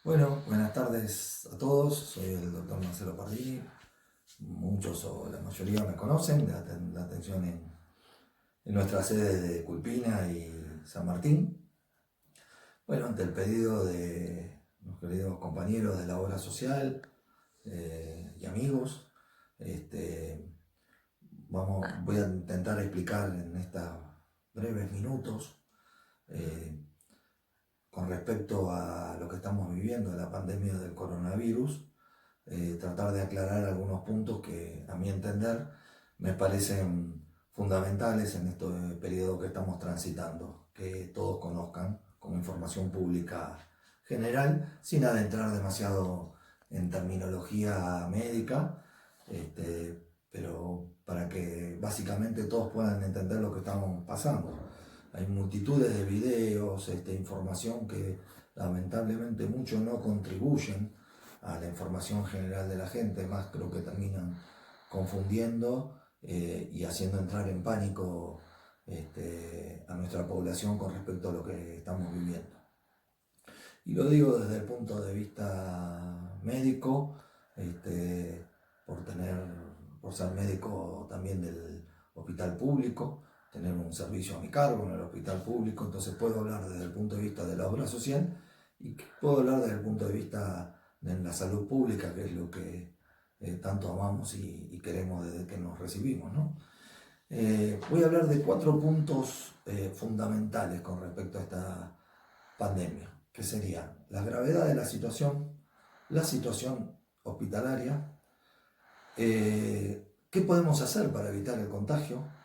Bueno, buenas tardes a todos. Soy el doctor Marcelo Pardini. Muchos o la mayoría me conocen de la atención en nuestra sede de Culpina y San Martín. Bueno, ante el pedido de los queridos compañeros de la obra social y amigos, voy a intentar explicar en estos breves minutos con respecto a lo que estamos viviendo de la pandemia del coronavirus, tratar de aclarar algunos puntos que, a mi entender, me parecen fundamentales en este periodo que estamos transitando, que todos conozcan como información pública general, sin adentrar demasiado en terminología médica, pero para que básicamente todos puedan entender lo que estamos pasando. Hay multitudes de videos, información que lamentablemente muchos no contribuyen a la información general de la gente, más creo que terminan confundiendo y haciendo entrar en pánico a nuestra población con respecto a lo que estamos viviendo. Y lo digo desde el punto de vista médico, por ser médico también del hospital público, tener un servicio a mi cargo en el hospital público, entonces puedo hablar desde el punto de vista de la obra social y puedo hablar desde el punto de vista de la salud pública, que es lo que tanto amamos y queremos desde que nos recibimos, ¿no? Voy a hablar de 4 puntos fundamentales con respecto a esta pandemia, que serían la gravedad de la situación hospitalaria, qué podemos hacer para evitar el contagio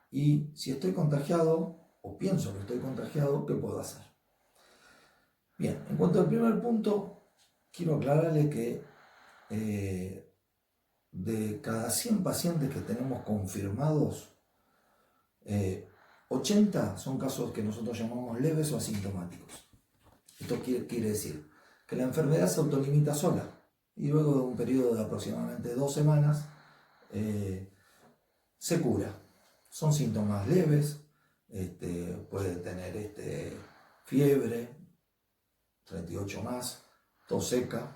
y si estoy contagiado o pienso que estoy contagiado, ¿qué puedo hacer? Bien, en cuanto al primer punto, quiero aclararle que de cada 100 pacientes que tenemos confirmados, 80 son casos que nosotros llamamos leves o asintomáticos. Esto quiere decir que la enfermedad se autolimita sola y luego de un periodo de aproximadamente 2 semanas se cura. Son síntomas leves, puede tener fiebre, 38 más, tos seca,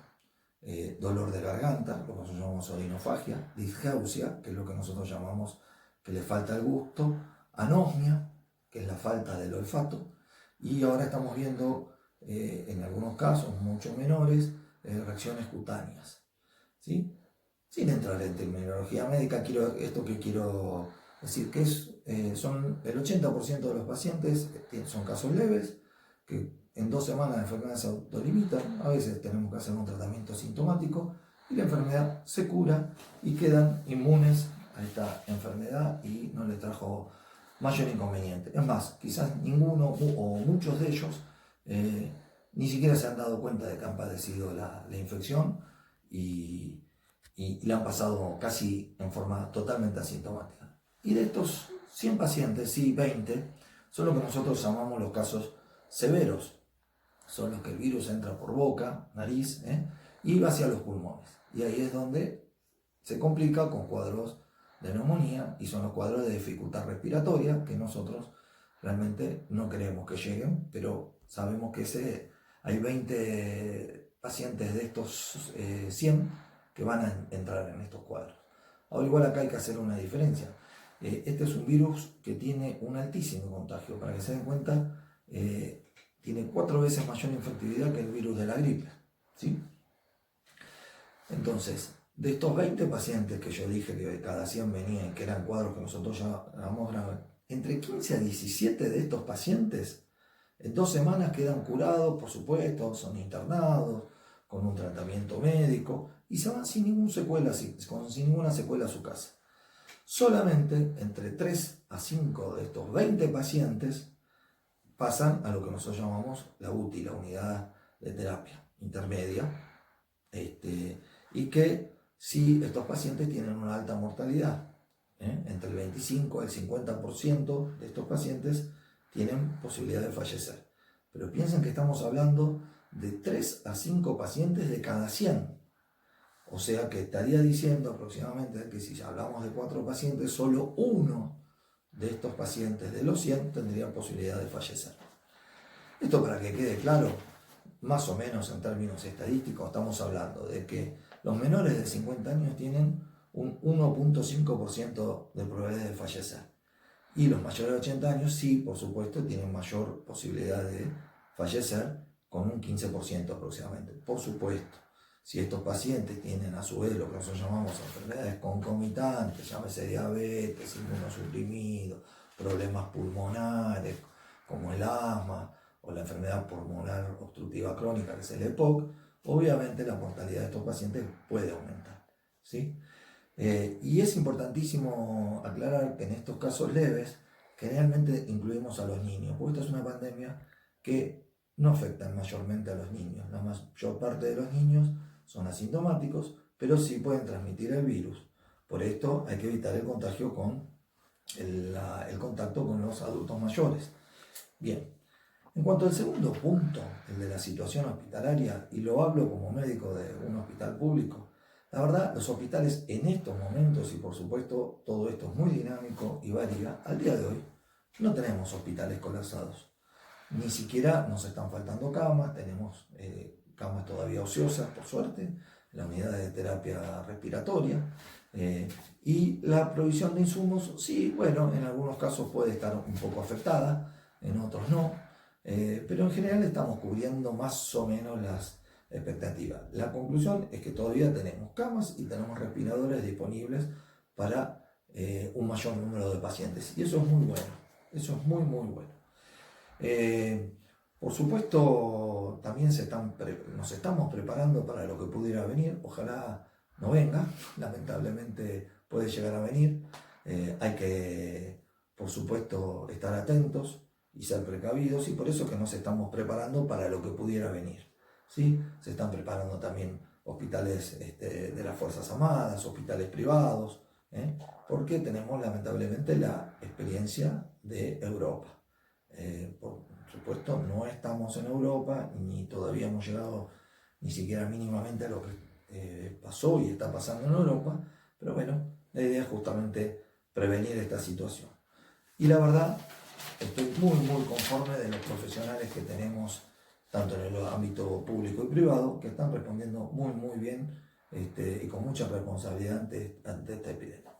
dolor de garganta, lo que nosotros llamamos orinofagia, disgeusia, que es lo que nosotros llamamos que le falta el gusto, anosmia, que es la falta del olfato, y ahora estamos viendo en algunos casos, mucho menores, reacciones cutáneas, ¿sí? Sin entrar en terminología médica, quiero decir que son el 80% de los pacientes son casos leves, que en 2 semanas la enfermedad se autolimita, a veces tenemos que hacer un tratamiento sintomático y la enfermedad se cura y quedan inmunes a esta enfermedad y no les trajo mayor inconveniente. Es más, quizás ninguno o muchos de ellos ni siquiera se han dado cuenta de que han padecido la infección y la han pasado casi en forma totalmente asintomática. Y de estos 100 pacientes, sí, 20 son lo que nosotros llamamos los casos severos. Son los que el virus entra por boca, nariz, y va hacia los pulmones. Y ahí es donde se complica con cuadros de neumonía y son los cuadros de dificultad respiratoria que nosotros realmente no queremos que lleguen, pero sabemos que hay 20 pacientes de estos 100 que van a entrar en estos cuadros. Ahora igual acá hay que hacer una diferencia. Este es un virus que tiene un altísimo contagio, para que se den cuenta, tiene 4 veces mayor infectividad que el virus de la gripe, ¿sí? Entonces, de estos 20 pacientes que yo dije que de cada 100 venían, que eran cuadros que nosotros llamamos graves, entre 15 a 17 de estos pacientes en 2 semanas quedan curados, por supuesto, son internados con un tratamiento médico y se van sin ninguna secuela a su casa. Solamente entre 3 a 5 de estos 20 pacientes pasan a lo que nosotros llamamos la UTI, la unidad de terapia intermedia, y que sí, estos pacientes tienen una alta mortalidad, entre el 25 y el 50% de estos pacientes tienen posibilidad de fallecer. Pero piensen que estamos hablando de 3 a 5 pacientes de cada 100. O sea que estaría diciendo aproximadamente que si hablamos de 4 pacientes, solo uno de estos pacientes de los 100 tendría posibilidad de fallecer. Esto, para que quede claro, más o menos en términos estadísticos, estamos hablando de que los menores de 50 años tienen un 1,5% de probabilidad de fallecer. Y los mayores de 80 años sí, por supuesto, tienen mayor posibilidad de fallecer con un 15% aproximadamente. Por supuesto, si estos pacientes tienen a su vez lo que nosotros llamamos enfermedades concomitantes, llámese diabetes, inmunosuprimido, problemas pulmonares como el asma o la enfermedad pulmonar obstructiva crónica, que es el EPOC, obviamente la mortalidad de estos pacientes puede aumentar, ¿sí? Y es importantísimo aclarar que en estos casos leves generalmente incluimos a los niños, porque esta es una pandemia que no afecta mayormente a los niños. La mayor parte de los niños son asintomáticos, pero sí pueden transmitir el virus. Por esto hay que evitar el contagio con el contacto con los adultos mayores. Bien, en cuanto al segundo punto, el de la situación hospitalaria, y lo hablo como médico de un hospital público, la verdad, los hospitales en estos momentos, y por supuesto todo esto es muy dinámico y varía, al día de hoy no tenemos hospitales colapsados. Ni siquiera nos están faltando camas, tenemos camas todavía ociosas, por suerte, en la unidad de terapia respiratoria. Y la provisión de insumos, sí, bueno, en algunos casos puede estar un poco afectada, en otros no, pero en general estamos cubriendo más o menos las expectativas. La conclusión es que todavía tenemos camas y tenemos respiradores disponibles para un mayor número de pacientes, y eso es muy bueno, eso es muy, muy bueno. Por supuesto, también nos estamos preparando para lo que pudiera venir. Ojalá no venga, lamentablemente puede llegar a venir. Hay que, por supuesto, estar atentos y ser precavidos, y por eso que nos estamos preparando para lo que pudiera venir, ¿sí? Se están preparando también hospitales de las Fuerzas Armadas, hospitales privados, porque tenemos lamentablemente la experiencia de Europa. Por supuesto, no estamos en Europa, ni todavía hemos llegado ni siquiera mínimamente a lo que pasó y está pasando en Europa, pero bueno, la idea es justamente prevenir esta situación. Y la verdad, estoy muy, muy conforme de los profesionales que tenemos, tanto en el ámbito público y privado, que están respondiendo muy, muy bien y con mucha responsabilidad ante esta epidemia.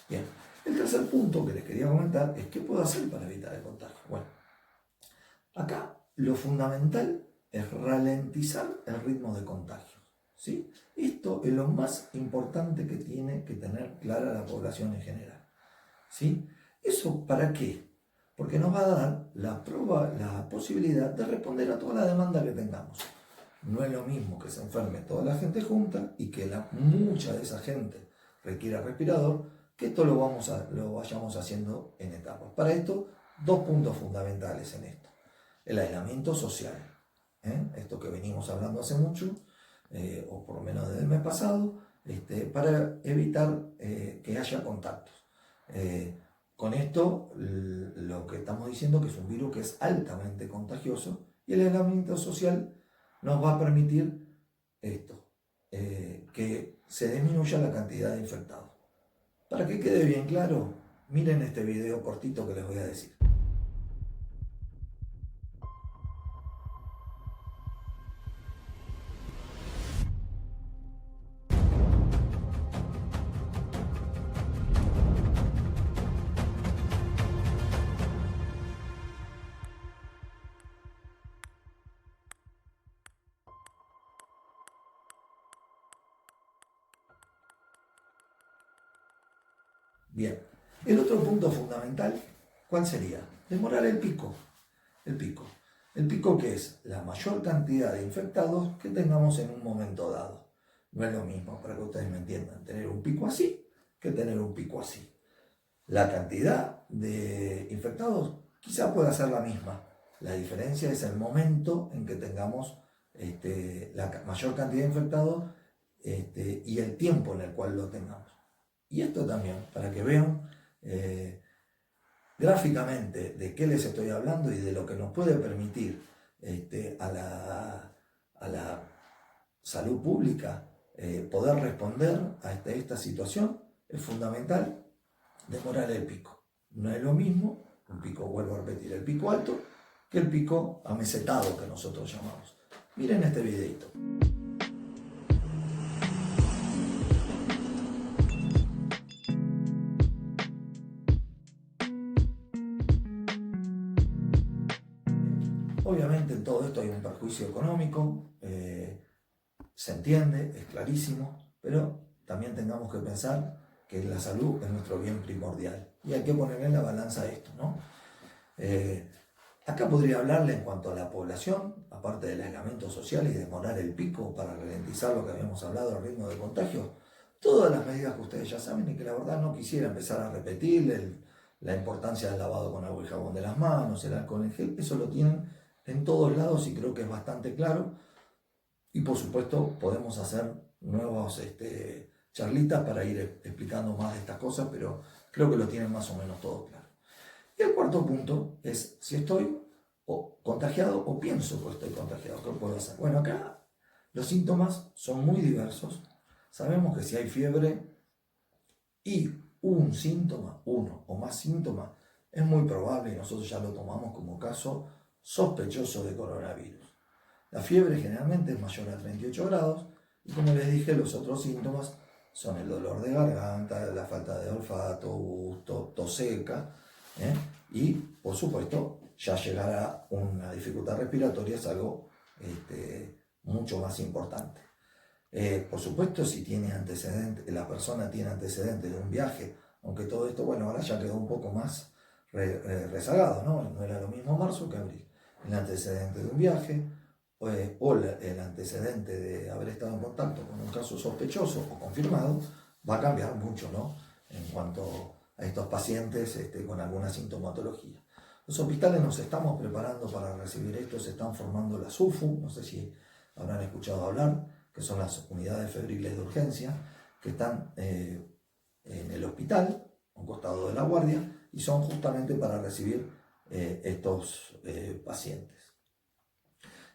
Bien, el tercer punto que les quería comentar es qué puedo hacer para evitar el contagio. Bueno, acá lo fundamental es ralentizar el ritmo de contagios, ¿sí? Esto es lo más importante que tiene que tener clara la población en general, ¿sí? ¿Eso para qué? Porque nos va a dar la posibilidad de responder a toda la demanda que tengamos. No es lo mismo que se enferme toda la gente junta y que mucha de esa gente requiera respirador, que esto lo vayamos haciendo en etapas. Para esto, dos puntos fundamentales en esto. El aislamiento social, esto que venimos hablando hace mucho, o por lo menos desde el mes pasado, para evitar que haya contactos. Con esto, lo que estamos diciendo que es un virus que es altamente contagioso, y el aislamiento social nos va a permitir esto, que se disminuya la cantidad de infectados. Para que quede bien claro, miren este video cortito que les voy a decir. Bien, el otro punto fundamental, ¿cuál sería? Demorar el pico. El pico. El pico, que es la mayor cantidad de infectados que tengamos en un momento dado. No es lo mismo, para que ustedes me entiendan, tener un pico así que tener un pico así. La cantidad de infectados quizá pueda ser la misma. La diferencia es el momento en que tengamos la mayor cantidad de infectados y el tiempo en el cual lo tengamos. Y esto también, para que vean gráficamente de qué les estoy hablando y de lo que nos puede permitir a la salud pública poder responder a esta situación, es fundamental demorar el pico. No es lo mismo un pico, vuelvo a repetir, el pico alto, que el pico amesetado que nosotros llamamos. Miren este videito. Obviamente en todo esto hay un perjuicio económico, se entiende, es clarísimo, pero también tengamos que pensar que la salud es nuestro bien primordial y hay que poner en la balanza esto, ¿no? Acá podría hablarle en cuanto a la población, aparte del aislamiento social y demorar el pico para ralentizar lo que habíamos hablado, el ritmo de contagio, todas las medidas que ustedes ya saben y que la verdad no quisiera empezar a repetir, la importancia del lavado con agua y jabón de las manos, el alcohol en gel, eso lo tienen en todos lados y creo que es bastante claro. Y por supuesto podemos hacer nuevas charlitas para ir explicando más de estas cosas, pero creo que lo tienen más o menos todo claro. Y el cuarto punto es si estoy contagiado o pienso que estoy contagiado, ¿qué puedo hacer? Bueno, acá los síntomas son muy diversos. Sabemos que si hay fiebre y un síntoma, uno o más síntomas, es muy probable, y nosotros ya lo tomamos como caso sospechoso de coronavirus. La fiebre generalmente es mayor a 38 grados y como les dije, los otros síntomas son el dolor de garganta, la falta de olfato, gusto, tos seca, y por supuesto ya llegar a una dificultad respiratoria es algo mucho más importante. Por supuesto, si tiene antecedentes, la persona tiene antecedentes de un viaje, aunque todo esto, bueno, ahora ya quedó un poco más rezagado, ¿no? No era lo mismo marzo que abril. El antecedente de un viaje o el antecedente de haber estado en contacto con un caso sospechoso o confirmado va a cambiar mucho, ¿no? En cuanto a estos pacientes con alguna sintomatología. Los hospitales nos estamos preparando para recibir esto, se están formando las UFU, no sé si habrán escuchado hablar, que son las unidades febriles de urgencia, que están en el hospital, a un costado de la guardia, y son justamente para recibir estos pacientes.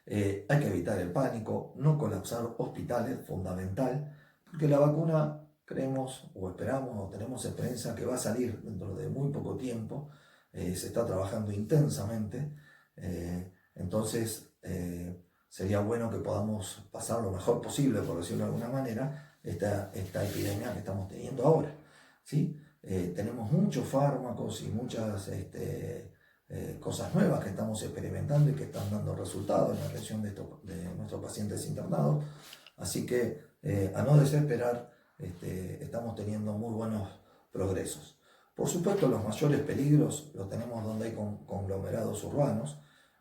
Hay que evitar el pánico, no colapsar hospitales, fundamental, porque la vacuna creemos o esperamos o tenemos esperanza que va a salir dentro de muy poco tiempo, se está trabajando intensamente, entonces sería bueno que podamos pasar lo mejor posible, por decirlo de alguna manera, esta epidemia que estamos teniendo ahora, ¿sí? Tenemos muchos fármacos y muchas cosas nuevas que estamos experimentando y que están dando resultados en la atención de nuestros pacientes internados, así que a no desesperar, estamos teniendo muy buenos progresos. Por supuesto, los mayores peligros los tenemos donde hay conglomerados urbanos,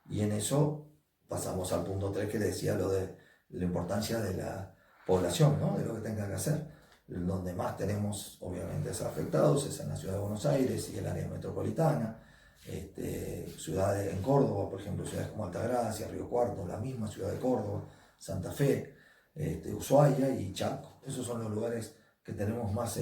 y en eso pasamos al punto 3 que decía lo de la importancia de la población, ¿no? De lo que tenga que hacer. Donde más tenemos obviamente afectados es en la ciudad de Buenos Aires y el área metropolitana, ciudades en Córdoba, por ejemplo, ciudades como Altagracia, Río Cuarto, la misma ciudad de Córdoba, Santa Fe, Ushuaia y Chaco. Esos son los lugares que tenemos más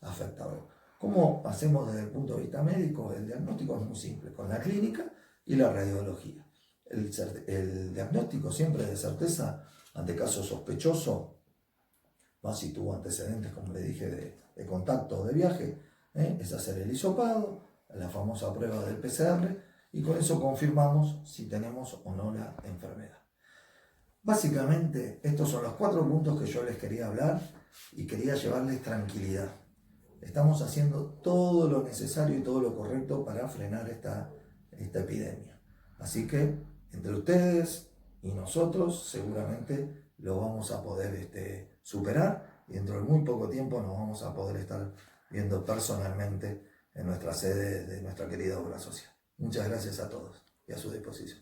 afectados. ¿Cómo hacemos desde el punto de vista médico? El diagnóstico es muy simple, con la clínica y la radiología. El diagnóstico siempre de certeza ante caso sospechoso, más si tuvo antecedentes, como le dije, de contacto o de viaje, es hacer el hisopado, la famosa prueba del PCR, y con eso confirmamos si tenemos o no la enfermedad. Básicamente, estos son los 4 puntos que yo les quería hablar y quería llevarles tranquilidad. Estamos haciendo todo lo necesario y todo lo correcto para frenar esta epidemia. Así que, entre ustedes y nosotros, seguramente lo vamos a poder superar, y dentro de muy poco tiempo nos vamos a poder estar viendo personalmente en nuestra sede de nuestra querida obra social. Muchas gracias a todos y a su disposición.